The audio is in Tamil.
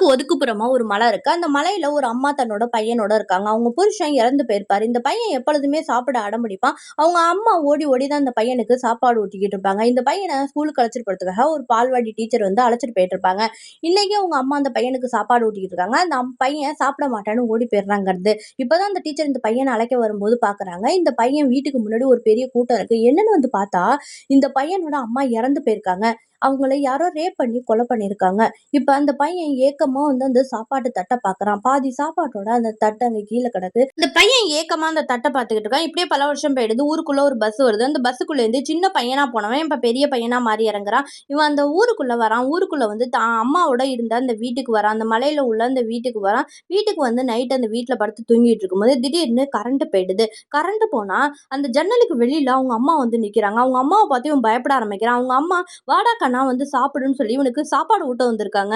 ஒதுக்குப்புறமா ஒரு மலை இருக்கு. அந்த மலையில ஒரு அம்மா தன்னோட பையனோட இருக்காங்க. அவங்க புருஷன் இறந்து போயிருப்பாரு. இந்த பையன் எப்பொழுதுமே சாப்பிட அடம்பிடிப்பான். அவங்க அம்மா ஓடி ஓடி தான் இந்த பையனுக்கு சாப்பாடு ஊட்டிக்கிட்டு இருப்பாங்க. இந்த பையன ஸ்கூலுக்கு அழைச்சிட்டு போறதுக்காக ஒரு பால்வாடி டீச்சர் வந்து அழைச்சிட்டு போயிட்டு இருப்பாங்க. இன்னைக்கு அவங்க அம்மா அந்த பையனுக்கு சாப்பாடு ஊட்டிக்கிட்டு இருக்காங்க. அந்த பையன் சாப்பிட மாட்டான்னு ஓடி போயிடுறாங்கிறது. இப்பதான் அந்த டீச்சர் இந்த பையனை அழைக்க வரும்போது பாக்குறாங்க. இந்த பையன் வீட்டுக்கு முன்னாடி ஒரு பெரிய கூட்டம் இருக்கு. என்னன்னு வந்து பார்த்தா, இந்த பையனோட அம்மா இறந்து போயிருக்காங்க. அவங்கள யாரோ ரேப் பண்ணி கொலை பண்ணியிருக்காங்க. இப்ப அந்த பையன் ஏக்கமா வந்து அந்த சாப்பாட்டு தட்ட பாக்குறான். பாதி சாப்பாட்டோட அந்த தட்டு அங்க கீழ கிடக்கு. இந்த பையன் ஏக்கமா அந்த தட்ட பாத்துக்கிட்டு இருக்கான். இப்படியே பல வருஷம் போயிடுது. ஊருக்குள்ள ஒரு பஸ் வருது. அந்த பஸ்ஸுக்குள்ள இருந்து சின்ன பையனா போனவன் இப்ப பெரிய பையனா மாறி இறங்குறான். இவன் அந்த ஊருக்குள்ள வரான். ஊருக்குள்ள வந்து தான் அம்மாவோட இருந்த அந்த வீட்டுக்கு வரான். அந்த மலையில உள்ள அந்த வீட்டுக்கு வரான். வீட்டுக்கு வந்து நைட் அந்த வீட்டுல படுத்து தூங்கிட்டு இருக்கும்போது திடீர்னு கரண்ட் போயிடுது. கரண்ட் போனா அந்த ஜன்னலுக்கு வெளியில அவங்க அம்மா வந்து நிக்கிறாங்க. அவங்க அம்மாவை பார்த்து இவன் பயப்பட ஆரம்பிக்கிறான். அவங்க அம்மா வாடா கண்ணா வந்து சாப்பிடுன்னு சொல்லி இவனுக்கு சாப்பாடு ஊட்ட வந்திருக்காங்க.